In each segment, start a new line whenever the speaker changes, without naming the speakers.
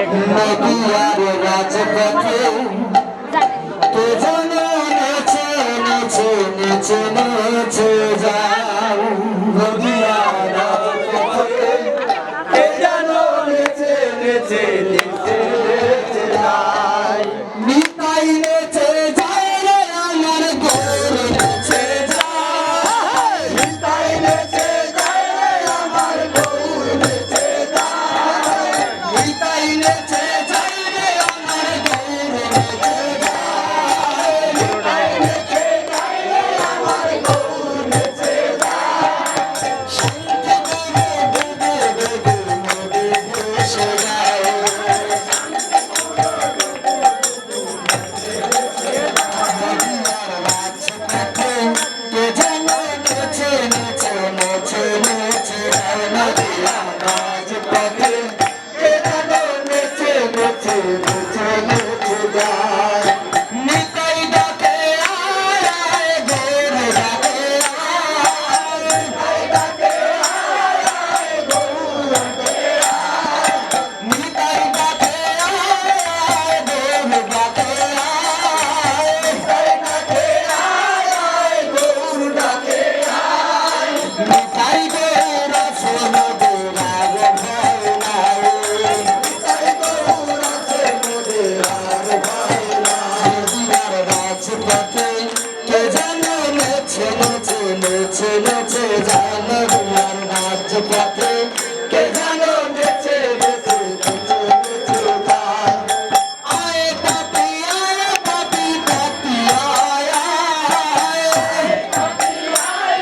নদিয়ার রাজপথে কে যেন নেচে নেচে নেচে নেচে যায় নদিয়ার রাজপথে কে যেন নেচে নেচে নেচে নেচে যায় নিতাই নেচে যায় রে আমার গোর নেচে যায় নিতাই নেচে যায় রে আমার গোর নেচে যায় নিতাই নেচে যায় রে আমার গোর নেচে যায় নিতাই নেচে যায় রে আমার গোর নেচে যায় শান্তি করে বেদে বেদে নদী ভেসে যায় নদিয়ার রাজপথে কে যেন নেচে নেচে নেচে নেচে যায় নদিয়ার রাজপথে কে যেন নেচে নেচে নেচে নেচে যায় নিতাই ডাকে আয় আয় গোর ডাকে আয় নিতাই ডাকে আয় আয় গোর ডাকে আয় নিতাই ডাকে আয় আয় গোর ডাকে আয় নিতাই ডাকে আয় আয় গোর ডাকে আয় নিতাই গৌর আছে মোদের আর ভয় নাই নিতাই গৌর আছে মোদের আর ভয় নাই নদিয়ার রাজপথে কে যেন নেচে নেচে নেচে নেচে যায় নদিয়ার রাজপথে কে যেন নেচে নেচে নেচে নেচে যায় আয় পাপি পাপি আয় আয় আয় পাপি আয়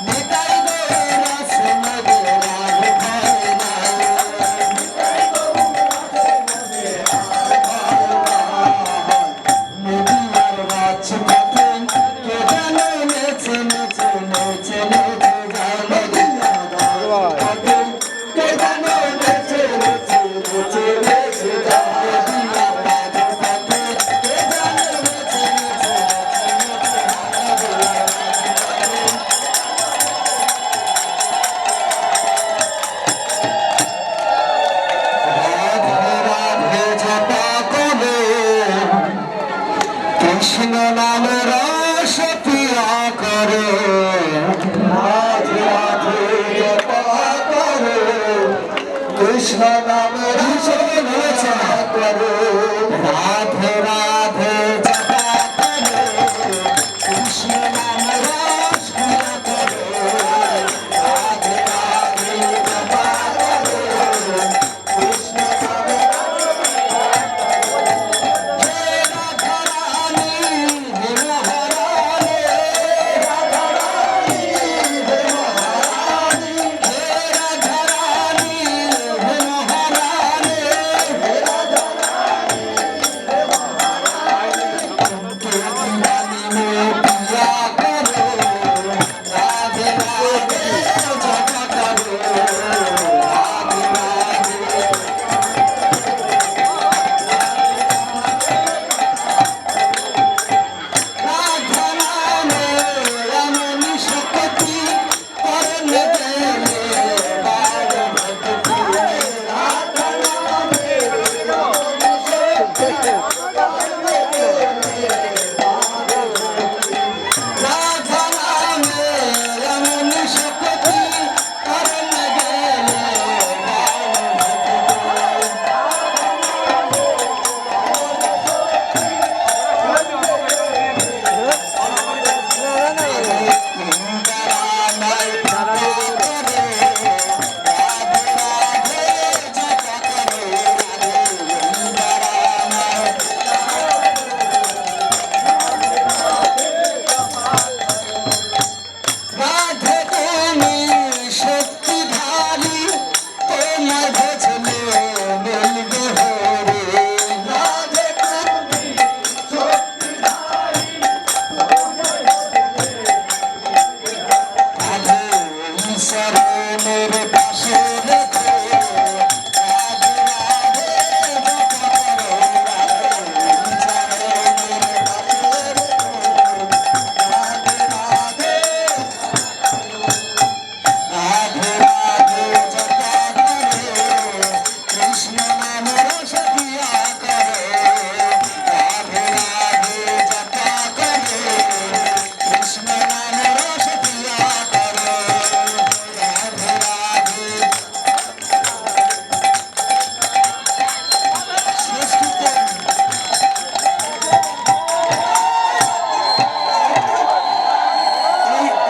নিতাই গৌর আছে মোদের আর ভয় নাই নদিয়ার রাজপথে কে যেন নেচে নেচে নেচে নেচে যায় নদিয়ার রাজপথে কে যেন নেচে নেচে নেচে নেচে যায় নদিয়ার রাজপথে কে যেন নেচে নেচে নেচে রাধে জপা করে কৃষ্ণ নাম রস পিয়া করে রাধে রাধে জপা করে কৃষ্ণ নাম রস পিয়া করে রাধে রাধে